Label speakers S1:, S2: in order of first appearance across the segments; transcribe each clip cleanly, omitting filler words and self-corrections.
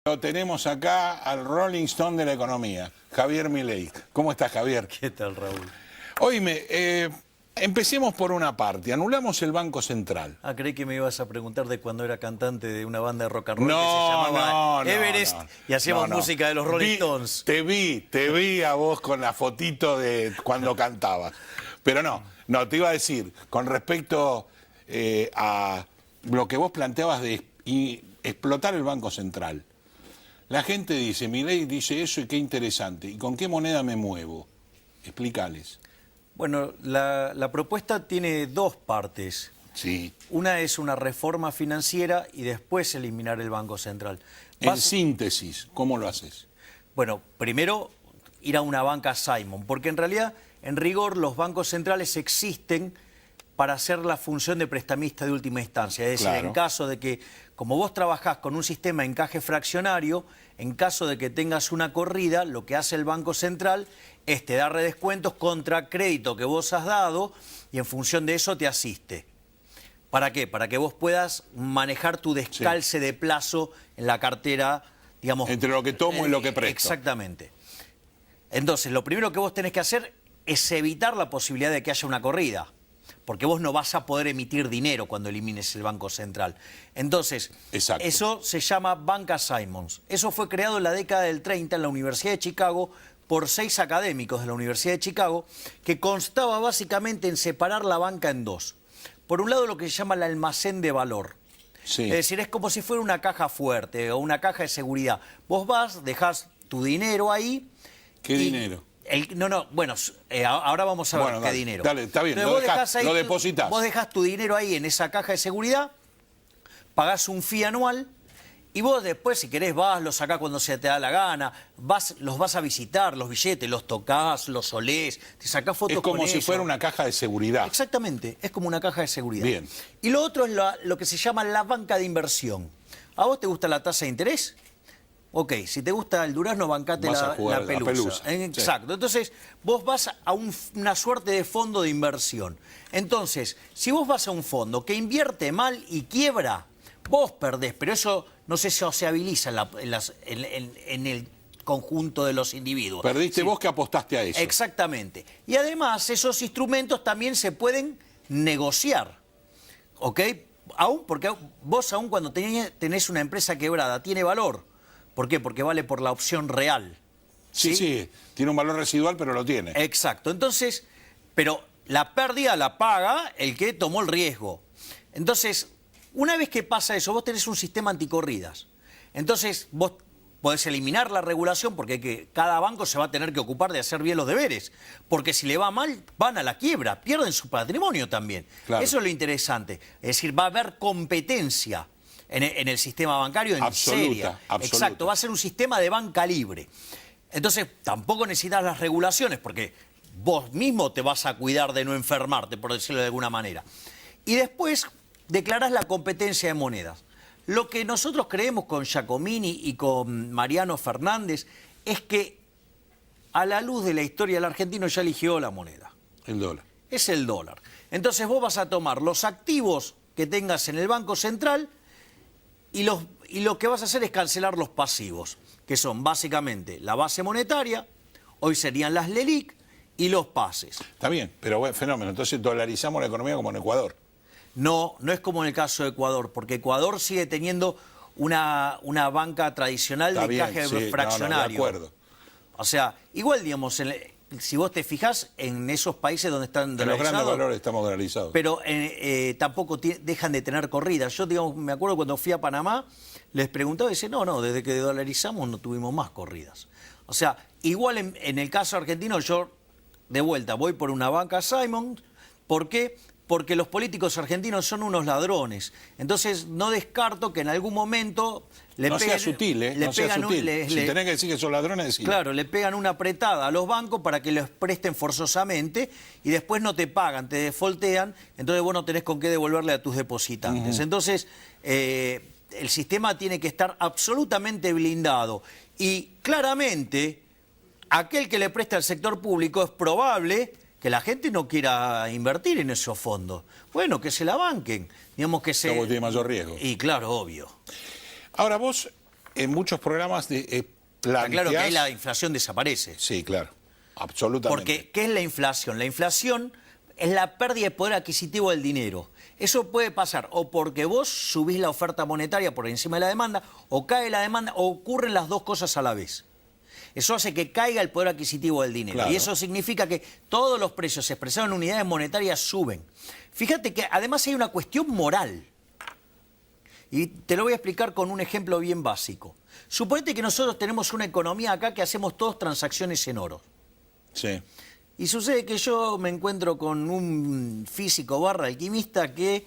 S1: Lo tenemos acá al Rolling Stone de la economía, Javier Milei. ¿Cómo estás, Javier?
S2: ¿Qué tal, Raúl?
S1: Oíme, empecemos por una parte. Anulamos el Banco Central.
S2: Ah, creí que me ibas a preguntar de cuando era cantante de una banda de rock and roll
S1: No,
S2: que se llamaba
S1: no,
S2: Everest
S1: no.
S2: y hacíamos
S1: No, no.
S2: música de los Rolling Stones.
S1: Te vi a vos con la fotito de cuando cantabas. Pero no, te iba a decir, con respecto a lo que vos planteabas de explotar el Banco Central. La gente dice, Milei dice eso y qué interesante. ¿Y con qué moneda me muevo? Explícales.
S2: Bueno, la propuesta tiene dos partes.
S1: Sí.
S2: Una es una reforma financiera y después eliminar el Banco Central.
S1: En síntesis, ¿cómo lo haces?
S2: Bueno, primero ir a una banca Simon, porque en realidad, en rigor, los bancos centrales existen para hacer la función de prestamista de última instancia. Es decir,
S1: Claro.
S2: en caso de que, como vos trabajás con un sistema de encaje fraccionario, en caso de que tengas una corrida, lo que hace el Banco Central es te da redescuentos contra crédito que vos has dado y en función de eso te asiste. ¿Para qué? Para que vos puedas manejar tu descalce de plazo en la cartera, digamos...
S1: Entre lo que tomo y lo que presto.
S2: Exactamente. Entonces, lo primero que vos tenés que hacer es evitar la posibilidad de que haya una corrida, porque vos no vas a poder emitir dinero cuando elimines el Banco Central. Entonces,
S1: Exacto.
S2: Eso se llama banca Simons. Eso fue creado en la década del 30 en la Universidad de Chicago por 6 académicos de la Universidad de Chicago, que constaba básicamente en separar la banca en dos. Por un lado, lo que se llama el almacén de valor.
S1: Sí.
S2: Es decir, es como si fuera una caja fuerte o una caja de seguridad. Vos vas, dejás tu dinero ahí.
S1: ¿Qué dinero?
S2: Bueno, ahora vamos a ver qué
S1: dale,
S2: dinero.
S1: Dale, está bien,
S2: Entonces,
S1: lo depositas.
S2: Vos dejás tu dinero ahí en esa caja de seguridad, pagás un fee anual y vos después, si querés, vas, los sacás cuando se te da la gana, los vas a visitar, los billetes, los tocás, los olés, te sacás fotos
S1: Es como
S2: con
S1: si
S2: ellos.
S1: fuera una caja de seguridad.
S2: Exactamente, es como una caja de seguridad.
S1: Bien.
S2: Y lo otro es lo que se llama la banca de inversión. ¿A vos te gusta la tasa de interés? Ok, si te gusta el durazno, bancate
S1: Vas a jugar
S2: la
S1: la
S2: pelusa.
S1: pelusa.
S2: Exacto. Sí. Entonces, vos vas a una suerte de fondo de inversión. Entonces, si vos vas a un fondo que invierte mal y quiebra, vos perdés, pero eso no se sociabiliza en el conjunto de los individuos.
S1: Perdiste vos que apostaste a eso.
S2: Exactamente. Y además, esos instrumentos también se pueden negociar. ¿Ok? Porque vos aún cuando tenés una empresa quebrada, tiene valor. ¿Por qué? Porque vale por la opción real.
S1: Sí, tiene un valor residual, pero lo tiene.
S2: Exacto. Entonces, pero la pérdida la paga el que tomó el riesgo. Entonces, una vez que pasa eso, vos tenés un sistema anticorridas. Entonces, vos podés eliminar la regulación porque cada banco se va a tener que ocupar de hacer bien los deberes. Porque si le va mal, van a la quiebra, pierden su patrimonio también.
S1: Claro.
S2: Eso es lo interesante. Es decir, va a haber competencia en el sistema bancario en serio. Exacto, va a ser un sistema de banca libre. Entonces, tampoco necesitas las regulaciones porque vos mismo te vas a cuidar de no enfermarte, por decirlo de alguna manera. Y después declarás la competencia de monedas. Lo que nosotros creemos con Giacomini y con Mariano Fernández es que a la luz de la historia el argentino ya eligió la moneda.
S1: El dólar.
S2: Es el dólar. Entonces vos vas a tomar los activos que tengas en el Banco Central y lo que vas a hacer es cancelar los pasivos, que son básicamente la base monetaria, hoy serían las LELIQ y los pases.
S1: Está bien, pero bueno, fenómeno. Entonces dolarizamos la economía como en Ecuador.
S2: No es como en el caso de Ecuador, porque Ecuador sigue teniendo una banca tradicional de encaje fraccionario.
S1: De acuerdo.
S2: O sea, igual, digamos, si vos te fijás en esos países donde están
S1: En los grandes valores estamos dolarizados.
S2: Pero tampoco dejan de tener corridas. Yo, digamos, me acuerdo cuando fui a Panamá, les preguntaba y decía, no, desde que dolarizamos no tuvimos más corridas. O sea, igual en el caso argentino, yo de vuelta voy por una banca Simon. ¿Por qué? Porque los políticos argentinos son unos ladrones. Entonces no descarto que en algún momento le
S1: no
S2: peguen...
S1: sea sutil, ¿eh? No sea sutil. Si tenés que decir que son ladrones, decir.
S2: Claro, le pegan una apretada a los bancos para que les presten forzosamente y después no te pagan, te defoltean, entonces vos no tenés con qué devolverle a tus depositantes. Entonces, el sistema tiene que estar absolutamente blindado. Y claramente, aquel que le presta al sector público es probable que la gente no quiera invertir en esos fondos. Bueno, que se la banquen. Digamos que
S1: Como tiene mayor riesgo.
S2: Y claro, obvio.
S1: Ahora vos, en muchos programas
S2: Está claro que ahí la inflación desaparece.
S1: Sí, claro, absolutamente.
S2: Porque, ¿qué es la inflación? La inflación es la pérdida de poder adquisitivo del dinero. Eso puede pasar o porque vos subís la oferta monetaria por encima de la demanda, o cae la demanda, o ocurren las dos cosas a la vez. Eso hace que caiga el poder adquisitivo del dinero. Claro. Y eso significa que todos los precios expresados en unidades monetarias suben. Fíjate que además hay una cuestión moral. Y te lo voy a explicar con un ejemplo bien básico. Suponete que nosotros tenemos una economía acá que hacemos todas transacciones en oro. Sí. Y sucede que yo me encuentro con un físico / alquimista que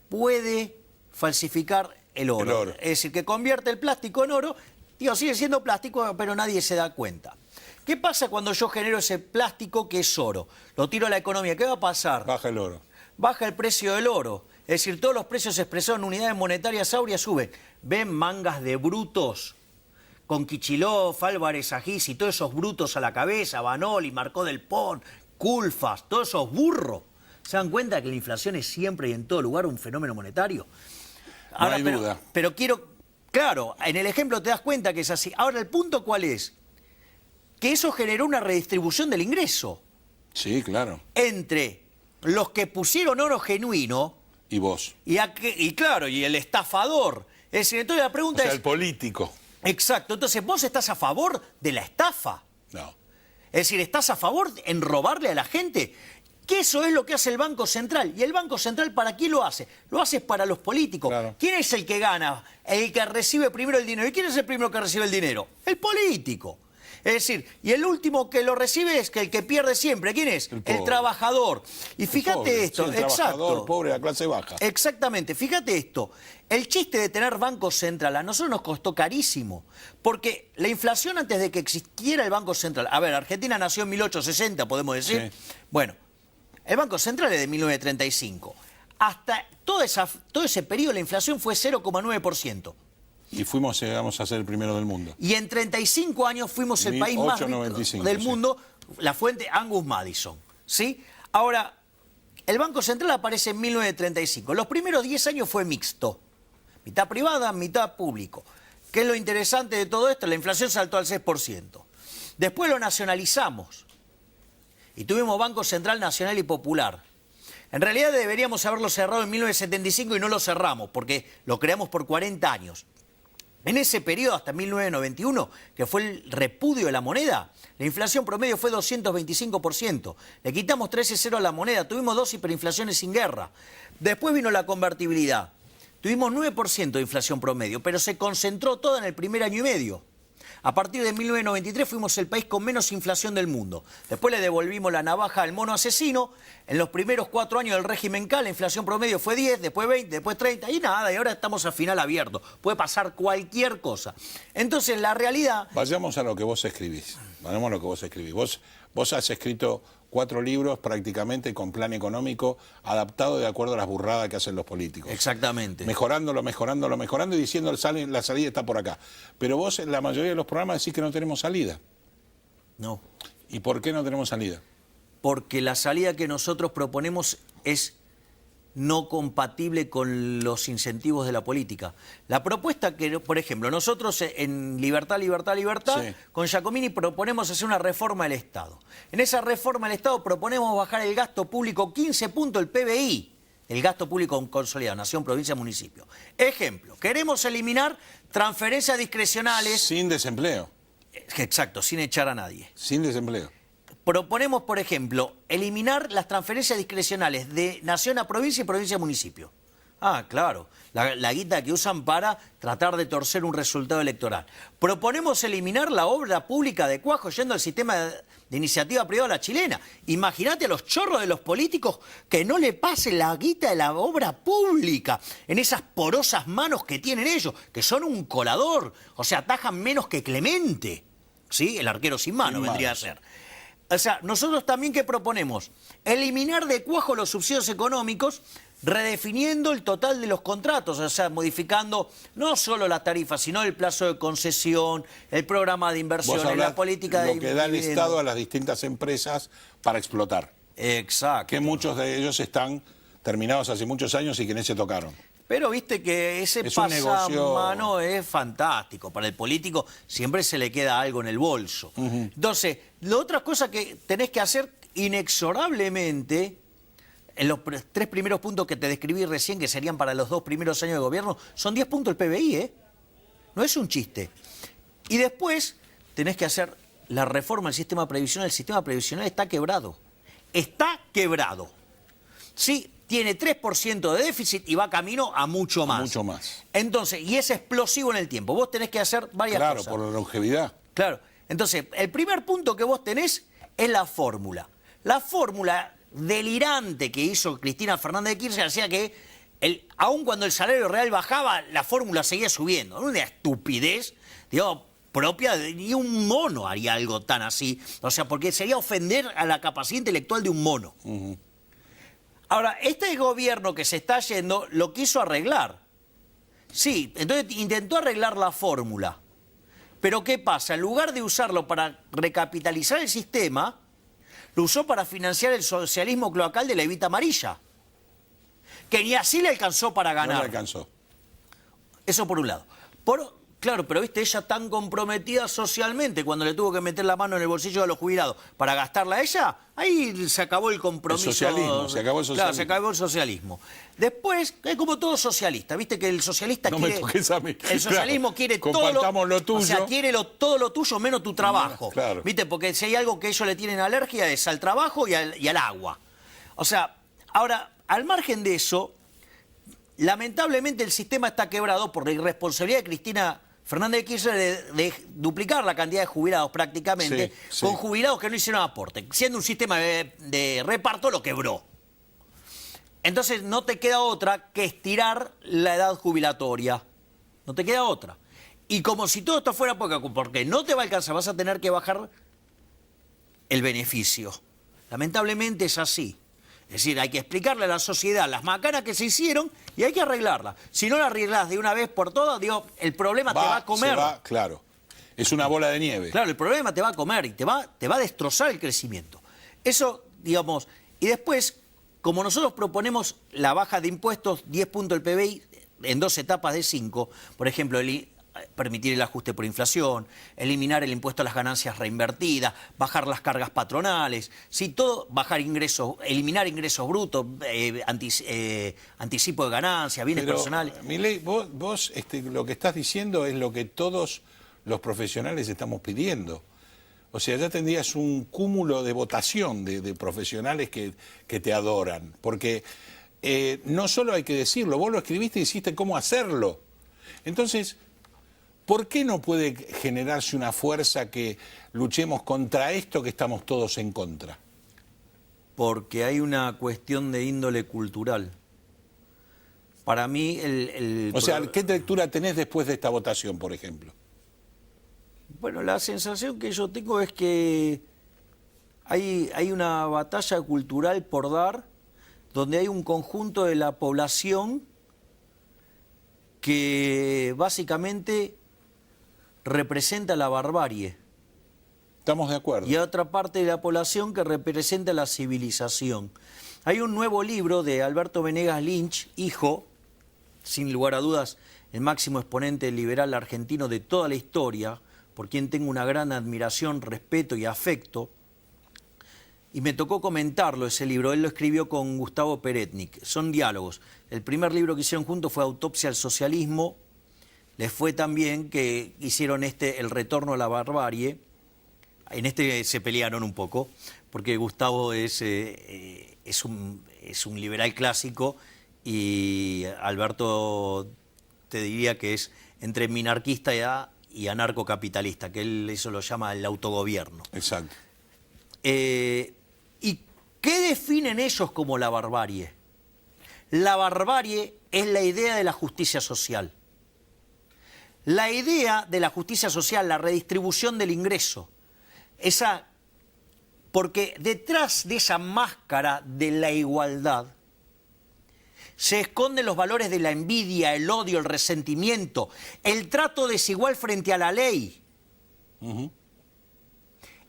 S2: puede falsificar el oro. Es decir, que convierte el plástico en oro. Digo, sigue siendo plástico, pero nadie se da cuenta. ¿Qué pasa cuando yo genero ese plástico que es oro? Lo tiro a la economía. ¿Qué va a pasar?
S1: Baja el oro.
S2: Baja el precio del oro. Es decir, todos los precios expresados en unidades monetarias áureas suben. Ven mangas de brutos con Kicillof, Álvarez Agis y todos esos brutos a la cabeza, Banoli, Marcó del Pont, Culfas, todos esos burros. ¿Se dan cuenta que la inflación es siempre y en todo lugar un fenómeno monetario? Ahora,
S1: no hay duda.
S2: Pero quiero... Claro, en el ejemplo te das cuenta que es así. Ahora, ¿el punto cuál es? Que eso generó una redistribución del ingreso.
S1: Sí, claro.
S2: Entre los que pusieron oro genuino...
S1: Y vos.
S2: Y claro, y el estafador. Es decir, entonces la pregunta es...
S1: el político.
S2: Exacto. Entonces, ¿vos estás a favor de la estafa?
S1: No.
S2: Es decir, ¿estás a favor en robarle a la gente? Que eso es lo que hace el Banco Central. ¿Y el Banco Central para quién lo hace? Lo hace para los políticos. Claro. ¿Quién es el que gana? El que recibe primero el dinero. ¿Y quién es el primero que recibe el dinero? El político. Es decir, y el último que lo recibe es que el que pierde siempre. ¿Quién es? El trabajador. Y fíjate esto.
S1: Sí, el trabajador, pobre, la clase baja.
S2: Exactamente. Fíjate esto. El chiste de tener Banco Central a nosotros nos costó carísimo. Porque la inflación antes de que existiera el Banco Central... A ver, Argentina nació en 1860, podemos decir. Sí. Bueno, el Banco Central es de 1935. Hasta todo ese periodo la inflación fue 0,9%.
S1: Y llegamos a ser el primero del mundo.
S2: Y en 35 años fuimos el país más rico del mundo, la fuente Angus Madison. ¿Sí? Ahora, el Banco Central aparece en 1935. Los primeros 10 años fue mixto. Mitad privada, mitad público. ¿Qué es lo interesante de todo esto? La inflación saltó al 6%. Después lo nacionalizamos. Y tuvimos Banco Central Nacional y Popular. En realidad deberíamos haberlo cerrado en 1975 y no lo cerramos, porque lo creamos por 40 años. En ese periodo, hasta 1991, que fue el repudio de la moneda, la inflación promedio fue 225%. Le quitamos 13,0 a la moneda, tuvimos 2 hiperinflaciones sin guerra. Después vino la convertibilidad. Tuvimos 9% de inflación promedio, pero se concentró toda en el primer año y medio. A partir de 1993 fuimos el país con menos inflación del mundo. Después le devolvimos la navaja al mono asesino. En los primeros 4 años del régimen K, la inflación promedio fue 10, después 20, después 30 y nada. Y ahora estamos a final abierto. Puede pasar cualquier cosa. Entonces, la realidad...
S1: Vayamos a lo que vos escribís. Vayamos a lo que vos escribís. Vos has escrito 4 libros prácticamente con plan económico adaptado de acuerdo a las burradas que hacen los políticos.
S2: Exactamente.
S1: Mejorándolo y diciendo la salida está por acá. Pero vos en la mayoría de los programas decís que no tenemos salida.
S2: No.
S1: ¿Y por qué no tenemos salida?
S2: Porque la salida que nosotros proponemos es no compatible con los incentivos de la política. La propuesta que, por ejemplo, nosotros en Libertad, sí, con Giacomini proponemos hacer una reforma del Estado. En esa reforma del Estado proponemos bajar el gasto público 15 puntos, el PBI, el gasto público consolidado, nación, provincia, municipio. Ejemplo, queremos eliminar transferencias discrecionales...
S1: Sin desempleo.
S2: Exacto, sin echar a nadie.
S1: Sin desempleo.
S2: Proponemos, por ejemplo, eliminar las transferencias discrecionales de nación a provincia y provincia a municipio. Ah, claro, la guita que usan para tratar de torcer un resultado electoral. Proponemos eliminar la obra pública de Cuajo yendo al sistema de iniciativa privada a la chilena. Imagínate a los chorros de los políticos que no le pasen la guita de la obra pública en esas porosas manos que tienen ellos, que son un colador, o sea, atajan menos que Clemente. ¿Sí? El arquero sin mano vendría a ser. O sea, nosotros también, ¿qué proponemos? Eliminar de cuajo los subsidios económicos, redefiniendo el total de los contratos, o sea, modificando no solo la tarifa, sino el plazo de concesión, el programa de inversión, la política de...
S1: Lo que da el Estado a las distintas empresas para explotar.
S2: Exacto.
S1: Que muchos de ellos están terminados hace muchos años y que no se tocaron.
S2: Pero viste que ese pasamano es fantástico. Para el político siempre se le queda algo en el bolso. Entonces, la otra cosa que tenés que hacer inexorablemente, en los 3 primeros puntos que te describí recién, que serían para los 2 primeros años de gobierno, son 10 puntos el PBI, ¿eh? No es un chiste. Y después tenés que hacer la reforma del sistema previsional. El sistema previsional está quebrado. Está quebrado. Sí, tiene 3% de déficit y va camino a mucho más.
S1: Mucho más.
S2: Entonces, y es explosivo en el tiempo. Vos tenés que hacer varias cosas.
S1: Claro, por la longevidad.
S2: Claro. Entonces, el primer punto que vos tenés es la fórmula. La fórmula delirante que hizo Cristina Fernández de Kirchner hacía que, aun cuando el salario real bajaba, la fórmula seguía subiendo. Una estupidez, digo, propia de ni un mono haría algo tan así. O sea, porque sería ofender a la capacidad intelectual de un mono. Ahora, este gobierno que se está yendo lo quiso arreglar. Sí, entonces intentó arreglar la fórmula. Pero ¿qué pasa? En lugar de usarlo para recapitalizar el sistema, lo usó para financiar el socialismo cloacal de la Evita Amarilla, que ni así le alcanzó para ganar.
S1: No le alcanzó.
S2: Eso por un lado. Claro, pero viste, ella tan comprometida socialmente, cuando le tuvo que meter la mano en el bolsillo de los jubilados para gastarla a ella, ahí se acabó el compromiso.
S1: El socialismo, se acabó el socialismo.
S2: Claro, se acabó el socialismo. Después, es como todo socialista, viste que el socialista
S1: no
S2: quiere...
S1: me toques a mí.
S2: El socialismo quiere
S1: compartamos lo tuyo.
S2: O sea, quiere todo lo tuyo menos tu trabajo.
S1: Claro.
S2: Viste, porque si hay algo que ellos le tienen alergia es al trabajo y al agua. O sea, ahora, al margen de eso, lamentablemente el sistema está quebrado por la irresponsabilidad de Cristina Fernández de Kirchner de duplicar la cantidad de jubilados prácticamente, con jubilados que no hicieron aporte. Siendo un sistema de reparto, lo quebró. Entonces no te queda otra que estirar la edad jubilatoria. No te queda otra. Y como si todo esto fuera porque no te va a alcanzar, vas a tener que bajar el beneficio. Lamentablemente es así. Es decir, hay que explicarle a la sociedad las macanas que se hicieron y hay que arreglarlas. Si no la arreglás de una vez por todas, digo, el problema te va a comer.
S1: Claro. Es una bola de nieve.
S2: Claro, el problema te va a comer y te va a destrozar el crecimiento. Eso, digamos, y después, como nosotros proponemos la baja de impuestos, 10 puntos del PBI, en 2 etapas de 5, por ejemplo, permitir el ajuste por inflación, eliminar el impuesto a las ganancias reinvertidas, bajar las cargas patronales, sí, todo, bajar ingresos, eliminar ingresos brutos, anticipo de ganancias, bienes personales.
S1: Milei, vos lo que estás diciendo es lo que todos los profesionales estamos pidiendo. O sea, ya tendrías un cúmulo de votación de profesionales que te adoran. Porque no solo hay que decirlo, vos lo escribiste y hiciste cómo hacerlo. Entonces, ¿por qué no puede generarse una fuerza que luchemos contra esto que estamos todos en contra?
S2: Porque hay una cuestión de índole cultural. Para mí,
S1: O sea, ¿qué lectura tenés después de esta votación, por ejemplo?
S2: Bueno, la sensación que yo tengo es que hay una batalla cultural por dar, donde hay un conjunto de la población que básicamente representa la barbarie.
S1: Estamos de acuerdo.
S2: Y otra parte de la población que representa la civilización. Hay un nuevo libro de Alberto Venegas Lynch, hijo, sin lugar a dudas, el máximo exponente liberal argentino de toda la historia, por quien tengo una gran admiración, respeto y afecto. Y me tocó comentarlo ese libro, él lo escribió con Gustavo Peretnik, son diálogos. El primer libro que hicieron juntos fue Autopsia al socialismo. Les fue tan bien que hicieron El retorno a la barbarie. En se pelearon un poco, porque Gustavo es un liberal clásico y Alberto te diría que es entre minarquista y anarcocapitalista, que él eso lo llama el autogobierno.
S1: Exacto.
S2: ¿Y qué definen ellos como la barbarie? La barbarie es la idea de la justicia social. La idea de la justicia social, la redistribución del ingreso, porque detrás de esa máscara de la igualdad se esconden los valores de la envidia, el odio, el resentimiento, el trato desigual frente a la ley,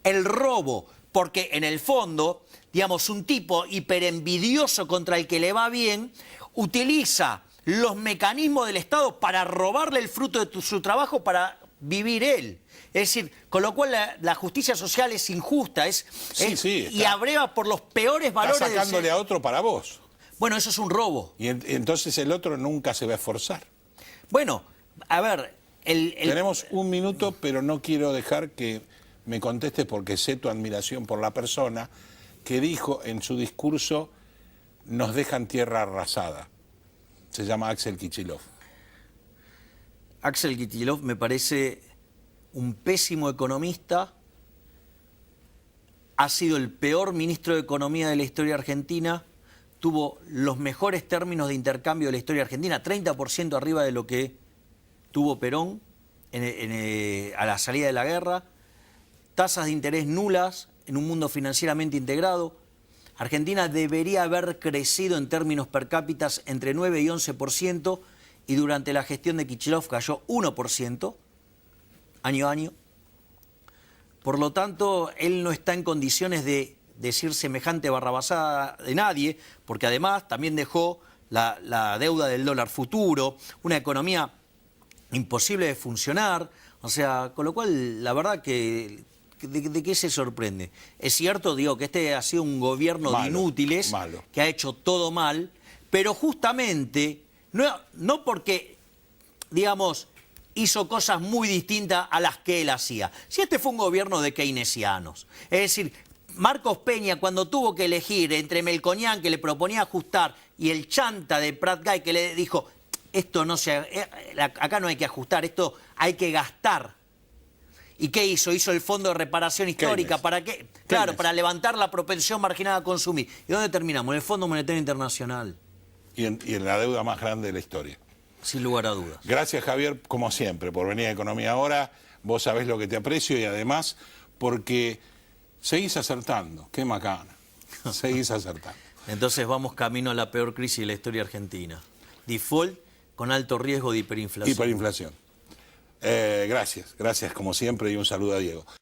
S2: el robo, porque en el fondo, digamos, un tipo hiperenvidioso contra el que le va bien, utiliza los mecanismos del Estado para robarle el fruto de su trabajo para vivir él. Es decir, con lo cual la justicia social es injusta, y abreva por los peores valores.
S1: Está sacándole a otro para vos.
S2: Bueno, eso es un robo.
S1: Y entonces el otro nunca se va a esforzar.
S2: Bueno, a ver...
S1: Tenemos un minuto, pero no quiero dejar que me contestes porque sé tu admiración por la persona que dijo en su discurso: nos dejan tierra arrasada. Se llama Axel Kicillof.
S2: Axel Kicillof me parece un pésimo economista, ha sido el peor ministro de Economía de la historia argentina, tuvo los mejores términos de intercambio de la historia argentina, 30% arriba de lo que tuvo Perón a la salida de la guerra, tasas de interés nulas en un mundo financieramente integrado. Argentina debería haber crecido en términos per cápita entre 9 y 11%, y durante la gestión de Kicillof cayó 1%, año a año. Por lo tanto, él no está en condiciones de decir semejante barrabasada de nadie, porque además también dejó la deuda del dólar futuro, una economía imposible de funcionar. O sea, con lo cual, la verdad que... ¿De qué se sorprende? Es cierto, digo, que este ha sido un gobierno de inútiles, que ha hecho todo mal, pero justamente, no porque, digamos, hizo cosas muy distintas a las que él hacía. Si este fue un gobierno de keynesianos, es decir, Marcos Peña, cuando tuvo que elegir entre Melconian, que le proponía ajustar, y el chanta de Prat Guy, que le dijo, esto no acá no hay que ajustar, esto hay que gastar. ¿Y qué hizo? Hizo el Fondo de Reparación Histórica. ¿Para qué? Claro, para levantar la propensión marginal a consumir. ¿Y dónde terminamos? En el Fondo Monetario Internacional.
S1: Y en la deuda más grande de la historia.
S2: Sin lugar a dudas.
S1: Gracias, Javier, como siempre, por venir a Economía Ahora. Vos sabés lo que te aprecio y además porque seguís acertando. Qué macana. Seguís acertando.
S2: Entonces vamos camino a la peor crisis de la historia argentina. Default con alto riesgo de hiperinflación.
S1: Hiperinflación. Gracias como siempre, y un saludo a Diego.